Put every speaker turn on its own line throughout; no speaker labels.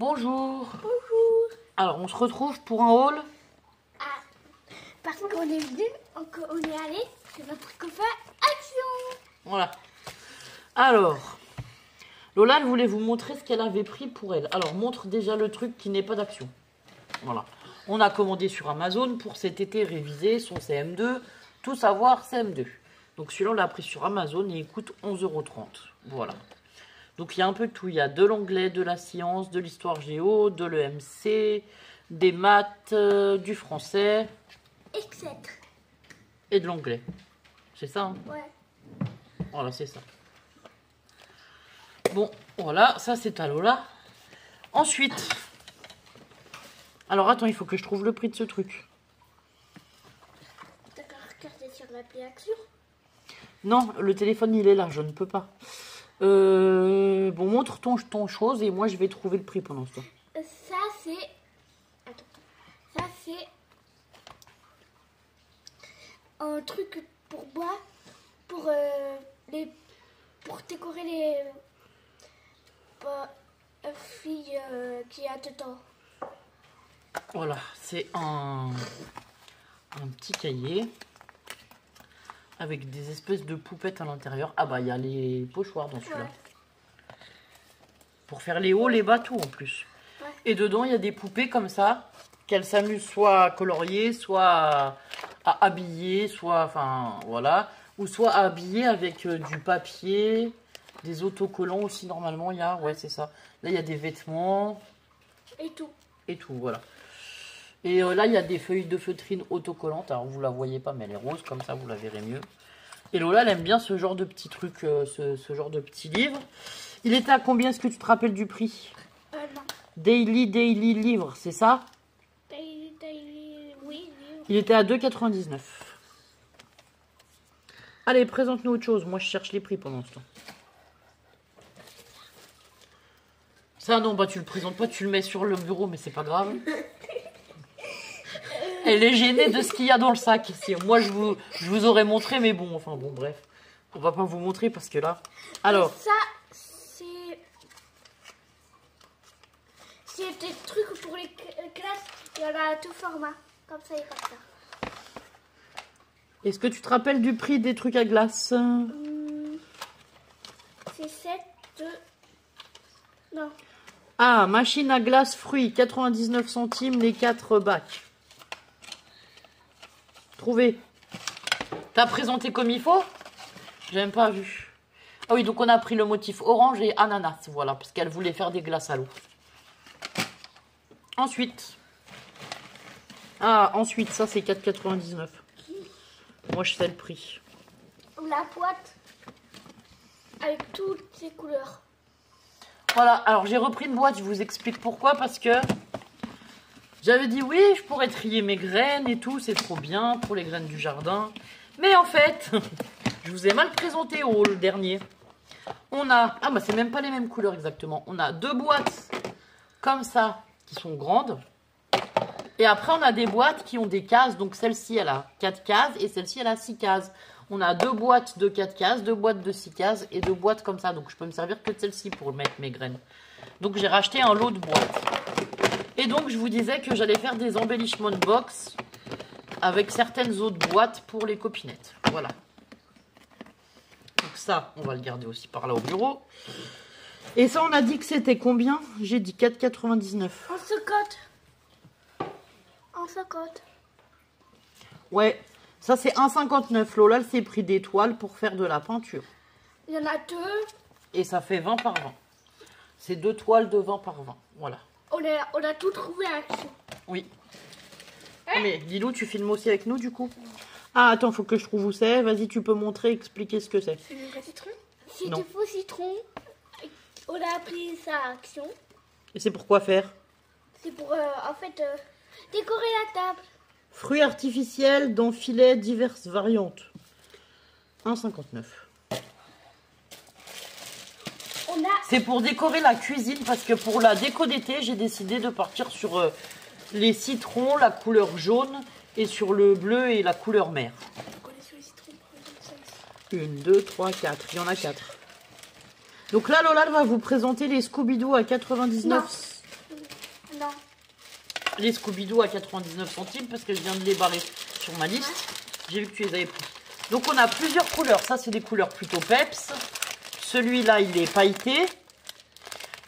Bonjour.
Bonjour.
Alors, on se retrouve pour un haul.
Ah, parce qu'on est venu, on est allé chez votre copain Action.
Voilà. Alors, Lola, elle voulait vous montrer ce qu'elle avait pris pour elle. Alors, montre déjà le truc qui n'est pas d'Action. Voilà. On a commandé sur Amazon pour cet été réviser son CM2. Tout savoir CM2. Donc, celui-là, on l'a pris sur Amazon et il coûte 11,30 €. Voilà. Donc, il y a un peu de tout. Il y a de l'anglais, de la science, de l'histoire géo, de l'EMC, des maths, du français
Etc.
et de l'anglais. C'est ça, hein?
Ouais.
Voilà, c'est ça. Bon, voilà, ça c'est à Lola. Ensuite, alors attends, il faut que je trouve le prix de ce truc.
D'accord, regardez sur l'appli Action.
Non, le téléphone il est là, je ne peux pas. Bon, montre ton chose et moi je vais trouver le prix pendant ce temps.
Ça c'est... Attends. Ça c'est... un truc pour bois, pour pour décorer les filles qui a dedans.
Voilà, c'est un petit cahier avec des espèces de poupettes à l'intérieur. Ah bah il y a les pochoirs dans celui-là.
Ouais.
Pour faire les hauts, les bas, tout en plus.
Ouais.
Et dedans, il y a des poupées comme ça, qu'elles s'amusent soit à colorier, soit à habiller, soit, enfin, voilà. Ou soit à habiller avec du papier, des autocollants aussi, normalement, il y a, ouais, c'est ça. Là, il y a des vêtements
Et tout.
et tout, voilà. Et là, il y a des feuilles de feutrine autocollantes. Alors, vous la voyez pas, mais elle est rose, comme ça, vous la verrez mieux. Et Lola, elle aime bien ce genre de petits trucs, ce genre de petits livres. Il était à combien? Est-ce que tu te rappelles du prix?
Non.
Daily livre, c'est ça?
Oui, oui.
Il était à 2,99 €. Allez, présente-nous autre chose. Moi, je cherche les prix pendant ce temps. Ça, non, bah tu le présentes pas, tu le mets sur le bureau, mais c'est pas grave. Elle est gênée de ce qu'il y a dans le sac. Moi, je vous aurais montré, mais bon, enfin bon, bref. On va pas vous montrer parce que là... Alors,
Ça, c'est des trucs pour les classes. Il y en a à tout format. Comme ça et comme ça.
est-ce que tu te rappelles du prix des trucs à glace?
C'est 7 de... Non.
Ah, machine à glace fruits, 99 centimes les 4 bacs. Trouvé. T'as présenté comme il faut? J'ai même pas vu. Ah oui, donc on a pris le motif orange et ananas, voilà, parce qu'elle voulait faire des glaces à l'eau. Ensuite. Ah, ensuite, ça c'est 4,99 €. Moi, je sais le prix.
La boîte avec toutes ces couleurs.
Voilà, alors j'ai repris une boîte, je vous explique pourquoi, parce que j'avais dit oui, je pourrais trier mes graines et tout, c'est trop bien pour les graines du jardin. Mais en fait, je vous ai mal présenté au haul dernier. On a, ah bah c'est même pas les mêmes couleurs exactement. On a 2 boîtes comme ça qui sont grandes. Et après on a des boîtes qui ont des cases, donc celle-ci elle a 4 cases et celle-ci elle a 6 cases. On a 2 boîtes de 4 cases, 2 boîtes de 6 cases et 2 boîtes comme ça. Donc je peux me servir que de celle-ci pour mettre mes graines. Donc j'ai racheté un lot de boîtes. Et donc je vous disais que j'allais faire des embellishment box avec certaines autres boîtes pour les copinettes. Voilà. Donc ça, on va le garder aussi par là au bureau. Et ça, on a dit que c'était combien? J'ai dit 4,99 €.
En secote. En secote.
Ouais, ça c'est 1,59 €. Lola, c'est pris des toiles pour faire de la peinture.
Il y en a 2.
Et ça fait 20 par 20. C'est 2 toiles de 20 par 20. Voilà.
On a tout trouvé à Action.
Oui. Ah, mais Lilou, tu filmes aussi avec nous du coup? Ah, attends, faut que je trouve où c'est. Vas-y, tu peux montrer, expliquer ce que c'est.
C'est du vrai citron? C'est
Non.
du faux citron. On a pris ça à Action.
Et c'est pour quoi faire?
C'est pour, en fait, décorer la table.
Fruits artificiels dans filets diverses variantes. 1,59 €.
On a...
C'est pour décorer la cuisine parce que pour la déco d'été, j'ai décidé de partir sur les citrons, la couleur jaune et sur le bleu et la couleur mer. 1, 2, 3, 4. Il y en a 4. Donc là, Lola va vous présenter les Scooby-Doo à 99.
Non.
Les Scooby-Doo à 99 centimes parce que je viens de les barrer sur ma liste. Ouais. J'ai vu que tu les avais pris. Donc on a plusieurs couleurs. Ça, c'est des couleurs plutôt peps. Celui-là, il est pailleté.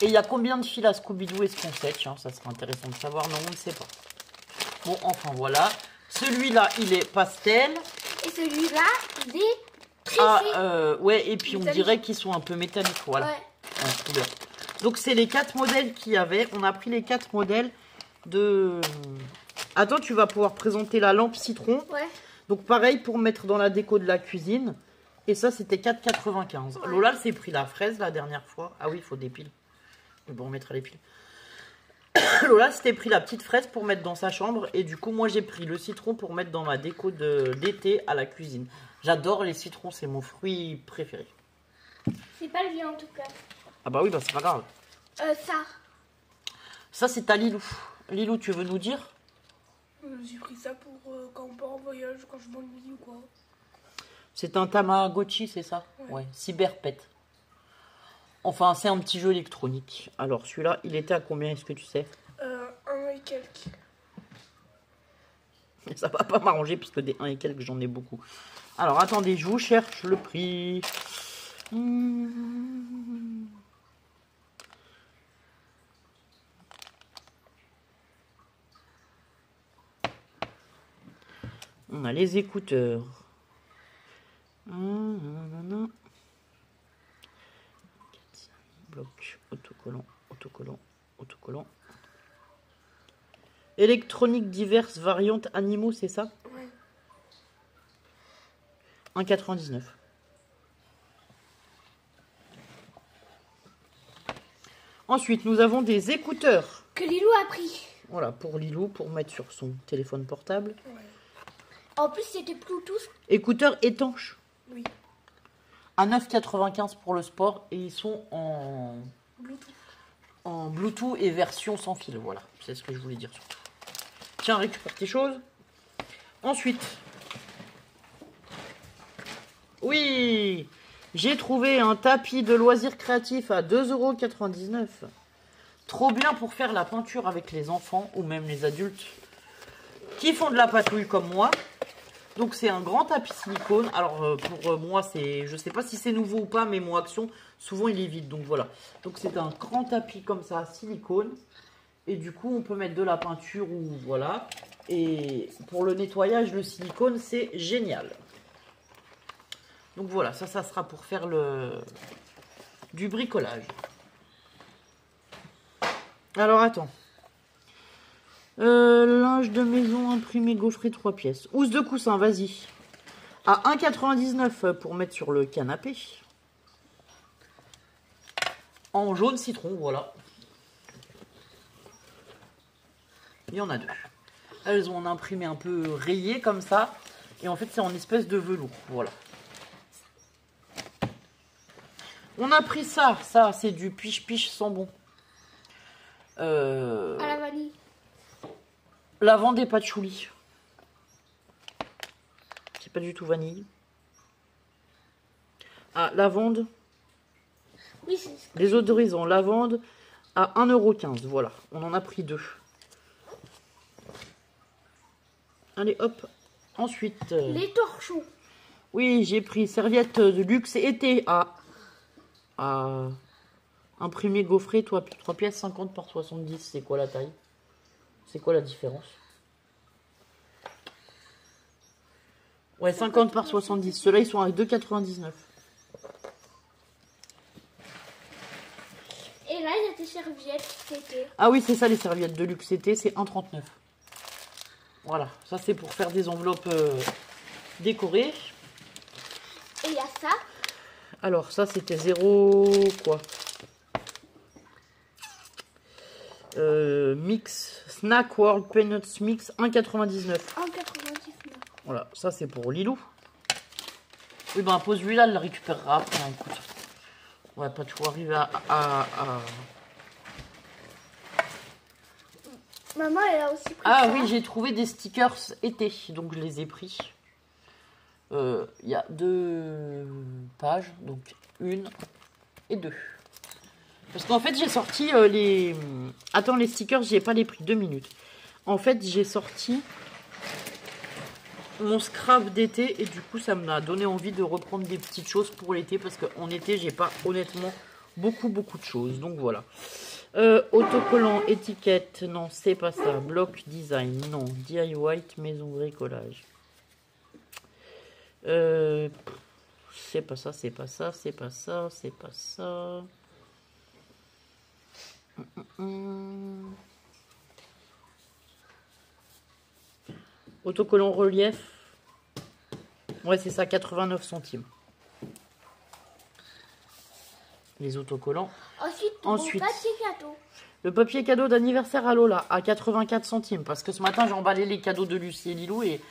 Et il y a combien de fils à Scooby-Doo est-ce qu'on sait? Tiens, ça serait intéressant de savoir. Non, on ne sait pas. Bon, enfin, voilà. Celui-là, il est pastel.
Et celui-là, il est tressé.
Ouais, et puis on dirait qu'ils sont un peu métalliques. Voilà. Ouais. En couleur. Donc, c'est les 4 modèles qu'il y avait. On a pris les 4 modèles de... Attends, tu vas pouvoir présenter la lampe citron. Ouais. Donc, pareil pour mettre dans la déco de la cuisine. Et ça, c'était 4,95. Ouais. Lola, elle s'est pris la fraise la dernière fois. Ah oui, il faut des piles. Bon, on mettra les piles. Lola s'était pris la petite fraise pour mettre dans sa chambre. Et du coup, moi, j'ai pris le citron pour mettre dans ma déco d'été à la cuisine. J'adore les citrons, c'est mon fruit préféré.
C'est pas le mien en tout cas.
Ah bah oui, bah c'est pas grave.
Ça.
Ça, c'est ta Lilou. Lilou, tu veux nous dire?
J'ai pris ça pour quand on part en voyage, quand je m'ennuie ou quoi.
C'est un Tamagotchi, c'est ça? Ouais. Cyberpet. Enfin, c'est un petit jeu électronique. Alors, celui-là, il était à combien, est-ce que tu sais?
1 et quelques.
Ça va pas m'arranger, puisque des 1 et quelques, j'en ai beaucoup. Alors, attendez, je vous cherche le prix. On a les écouteurs. Bloc, autocollant, autocollant, autocollant. Électronique diverses variantes animaux, c'est ça? Ouais. 1,99. Ensuite, nous avons des écouteurs.
Que Lilou a pris.
Voilà, pour Lilou, pour mettre sur son téléphone portable.
Ouais. En plus, c'était Bluetooth.
Écouteurs étanches.
Oui.
À 9,95 pour le sport. Et ils sont en
Bluetooth.
En Bluetooth et version sans fil. Voilà, c'est ce que je voulais dire surtout. Tiens, récupère tes choses. Ensuite. Oui, j'ai trouvé un tapis de loisirs créatifs à 2,99 €. Trop bien pour faire la peinture avec les enfants ou même les adultes qui font de la patouille comme moi. Donc c'est un grand tapis silicone. Alors pour moi, je sais pas si c'est nouveau ou pas, mais mon Action, souvent il est vide. Donc voilà. Donc c'est un grand tapis comme ça, silicone. Et du coup, on peut mettre de la peinture ou voilà. Et pour le nettoyage, le silicone, c'est génial. Donc voilà, ça sera pour faire du bricolage. Alors attends. Linge de maison imprimé gaufré 3 pièces. Housse de coussin, vas-y. À 1,99 € pour mettre sur le canapé. En jaune citron, voilà. Il y en a 2. Elles ont un imprimé un peu rayé comme ça. Et en fait, c'est en espèce de velours. Voilà. On a pris ça. Ça, c'est du piche-piche sans bon.
À la vanille.
Lavande et patchouli. C'est pas du tout vanille. Ah, lavande.
Oui, c'est ça.
Les odorisants lavande à 1,15 €. Voilà, on en a pris 2. Allez, hop. Ensuite.
Les torchons.
Oui, j'ai pris serviette de luxe été à imprimer gaufré, 3 pièces 50 par 70. C'est quoi la taille? C'est quoi la différence? Ouais, 50 par 70. Ceux-là, ils sont à 2,99 €.
Et là, il y a des serviettes été.
Ah oui, c'est ça, les serviettes de luxe été, c'est 1,39 €. Voilà, ça c'est pour faire des enveloppes décorées.
Et il y a ça.
Alors, ça c'était 0... quoi? Mix, Snack World Peanuts Mix, 1,99 €.
1,99 €.
Voilà, ça c'est pour Lilou. Oui, ben pose lui là, elle le récupérera après, hein, écoute. On va pas toujours arriver à...
Maman, elle a aussi pris
Ah
ça.
oui, j'ai trouvé des stickers été, donc je les ai pris. Il y a 2 pages, donc 1 et 2. Parce qu'en fait, j'ai sorti les... Attends, les stickers, j'y ai pas les prix. 2 minutes. En fait, j'ai sorti mon scrap d'été. Et du coup, ça m'a donné envie de reprendre des petites choses pour l'été. Parce qu'en été, j'ai pas honnêtement beaucoup de choses. Donc voilà. Autocollant, étiquette. Non, c'est pas ça. Bloc design. Non. DIY, maison bricolage. C'est pas ça, c'est pas ça, c'est pas ça, c'est pas ça. Autocollant relief. Ouais, c'est ça, 89 centimes. Les autocollants.
Ensuite, papier cadeau.
Le papier cadeau d'anniversaire à Lola à 84 centimes. Parce que ce matin, j'ai emballé les cadeaux de Lucie et Lilou et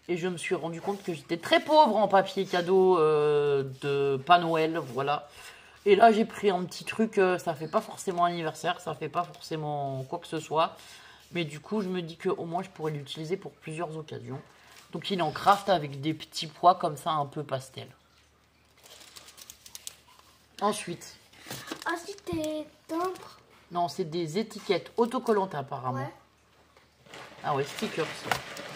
je me suis rendu compte que j'étais très pauvre en papier cadeau de pas Noël. Voilà. Et là, j'ai pris un petit truc. Ça fait pas forcément anniversaire. Ça fait pas forcément quoi que ce soit. Mais du coup, je me dis qu'au moins, je pourrais l'utiliser pour plusieurs occasions. Donc, il est en craft avec des petits pois comme ça, un peu pastel. Ensuite,
des timbres.
non, c'est des étiquettes autocollantes apparemment.
Ouais.
Ah ouais, stickers.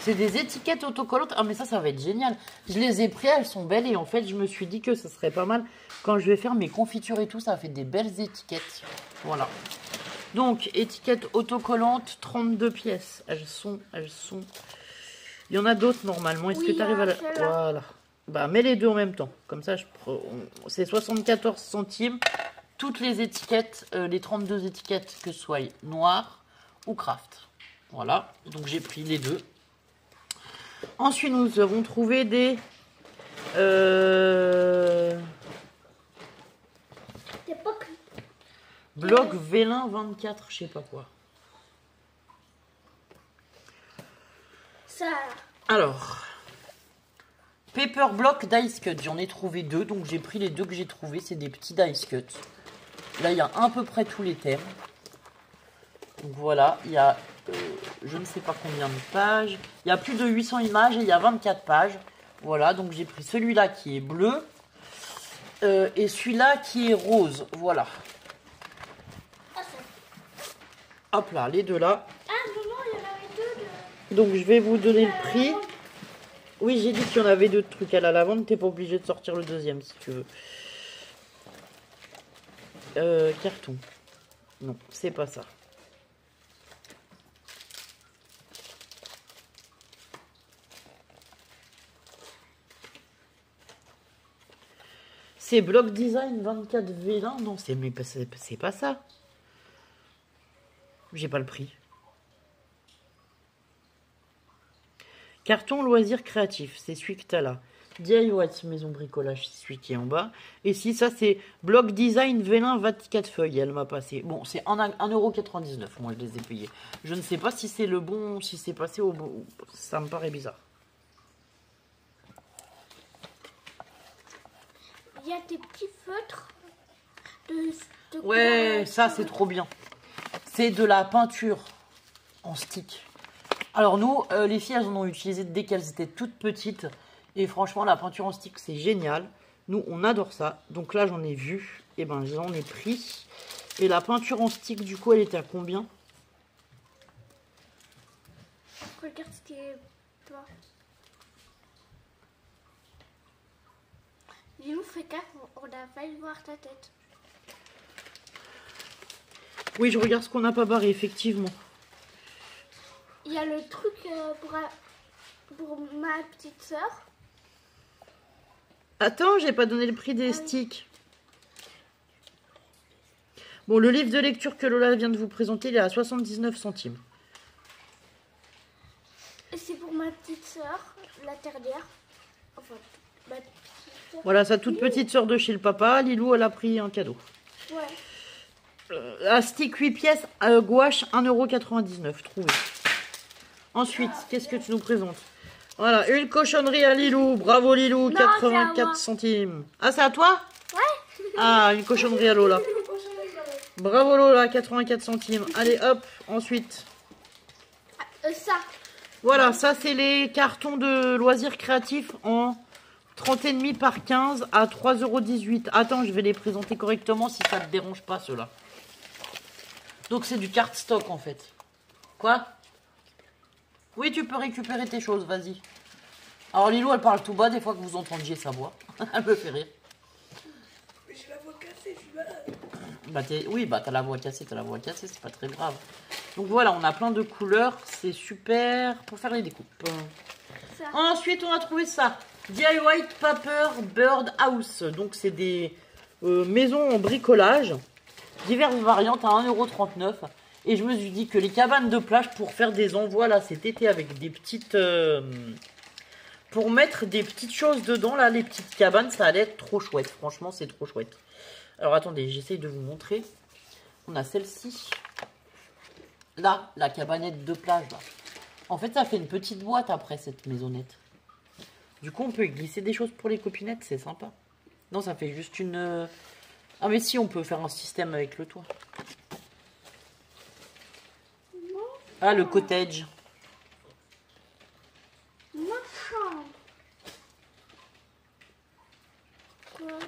C'est des étiquettes autocollantes. Ah mais ça va être génial. Je les ai pris, elles sont belles. Et en fait, je me suis dit que ça serait pas mal. Quand je vais faire mes confitures et tout, ça fait des belles étiquettes. Voilà. Donc, étiquettes autocollantes, 32 pièces. Elles sont... Il y en a d'autres normalement. Est-ce que tu arrives à la... Voilà. Bah, mets les deux en même temps. Comme ça, c'est 74 centimes. Toutes les étiquettes, les 32 étiquettes, que ce soit noir ou craft. Voilà. Donc, j'ai pris les deux. Ensuite, nous avons trouvé des... bloc vélin 24, je sais pas quoi.
Ça.
Alors... Paper block dice cut, j'en ai trouvé deux, donc j'ai pris les deux que j'ai trouvés, c'est des petits dice cut. Là, il y a à peu près tous les thèmes. Donc voilà, il y a je ne sais pas combien de pages. Il y a plus de 800 images et il y a 24 pages. Voilà, donc j'ai pris celui-là qui est bleu et celui-là qui est rose. Voilà. Hop là, les deux là.
Ah non, il y en avait deux.
Donc je vais vous donner le prix. Oui, j'ai dit qu'il y en avait deux trucs à la lavande. T'es pas obligé de sortir le deuxième si tu veux. Carton. Non, c'est pas ça. C'est bloc design 24 vélin. Non, c'est pas ça. J'ai pas le prix. Carton loisir créatif, c'est celui que tu as là. DIY maison bricolage, c'est celui qui est en bas. Et si ça c'est bloc design vélin 24 feuilles, elle m'a passé. Bon, c'est 1,99€, moi je les ai payés. Je ne sais pas si c'est le bon, si c'est passé au bon. Ça me paraît bizarre.
Il y a des petits feutres de
Ouais, ça c'est trop bien. C'est de la peinture en stick. Alors nous, les filles, elles en ont utilisé dès qu'elles étaient toutes petites. Et franchement, la peinture en stick, c'est génial. Nous, on adore ça. Donc là, j'en ai vu. Et ben, j'en ai pris. Et la peinture en stick, du coup, elle était à combien?
Regarde ce qui est pas. Dis-nous, fais gaffe, on a failli voir ta tête.
Oui, je regarde ce qu'on n'a pas barré, effectivement.
Il y a le truc pour ma petite sœur.
Attends, j'ai pas donné le prix des sticks. Bon, le livre de lecture que Lola vient de vous présenter, il est à 79 centimes.
Et c'est pour ma petite sœur, la dernière. Enfin, ma petite sœur.
Voilà, sa toute petite sœur de chez le papa. Lilou, elle a pris un cadeau.
Ouais.
Un stick 8 pièces, gouache, 1,99€, trouvé. Ensuite, qu'est-ce que tu nous présentes? Voilà, une cochonnerie à Lilou. Bravo Lilou, 84 centimes. Ah, c'est à toi?
Ouais.
Ah, une cochonnerie à Lola. Bravo Lola, 84 centimes. Allez, hop, ensuite.
Ça.
Voilà, ça c'est les cartons de loisirs créatifs en 30,5 par 15 à 3,18€. Attends, je vais les présenter correctement si ça ne te dérange pas ceux-là. Donc c'est du cardstock en fait. Quoi? Oui, tu peux récupérer tes choses, vas-y. Alors Lilou, elle parle tout bas, des fois que vous entendiez sa voix. Elle me fait rire.
Mais j'ai la voix cassée, je suis malade.
Bah oui, bah t'as la voix cassée, c'est pas très grave. Donc voilà, on a plein de couleurs, c'est super pour faire les découpes.
Ça.
Ensuite, on a trouvé ça. DIY Paper Bird House. Donc c'est des maisons en bricolage, diverses variantes à 1,39 €. Et je me suis dit que les cabanes de plage pour faire des envois là cet été avec des petites... pour mettre des petites choses dedans, là, les petites cabanes, ça allait être trop chouette. Franchement, c'est trop chouette. Alors, attendez, j'essaye de vous montrer. On a celle-ci. Là, la cabanette de plage, là. En fait, ça fait une petite boîte après, cette maisonnette. Du coup, on peut y glisser des choses pour les copinettes, c'est sympa. Non, ça fait juste une... Ah, mais si, on peut faire un système avec le toit. Ah, le cottage.
Ma chambre. Quoi?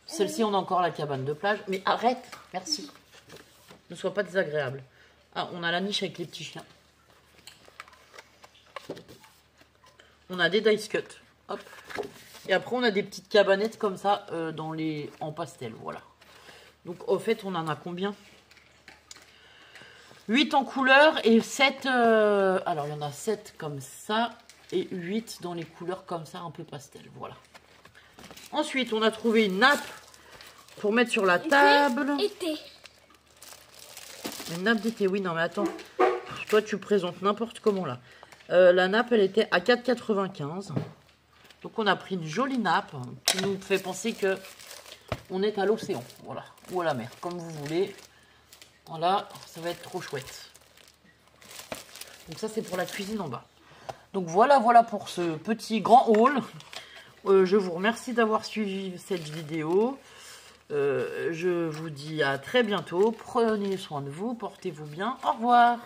Celle-ci, on a encore la cabane de plage. Mais arrête, merci. Ne sois pas désagréable. Ah, on a la niche avec les petits chiens. On a des dice cuts. Hop. Et après, on a des petites cabanettes comme ça en pastel. Voilà. Donc, au fait, on en a combien? 8 en couleur et 7... alors, il y en a 7 comme ça et 8 dans les couleurs comme ça, un peu pastel. Voilà. Ensuite, on a trouvé une nappe pour mettre sur la table.
Été.
Une nappe d'été, oui, non mais attends. Toi, tu présentes n'importe comment là. La nappe, elle était à 4,95 €. Donc, on a pris une jolie nappe qui nous fait penser que on est à l'océan. Voilà. Ou à la mer, comme vous voulez. Voilà, ça va être trop chouette. Donc ça, c'est pour la cuisine en bas. Donc voilà pour ce petit grand haul. Je vous remercie d'avoir suivi cette vidéo. Je vous dis à très bientôt. Prenez soin de vous, portez-vous bien. Au revoir.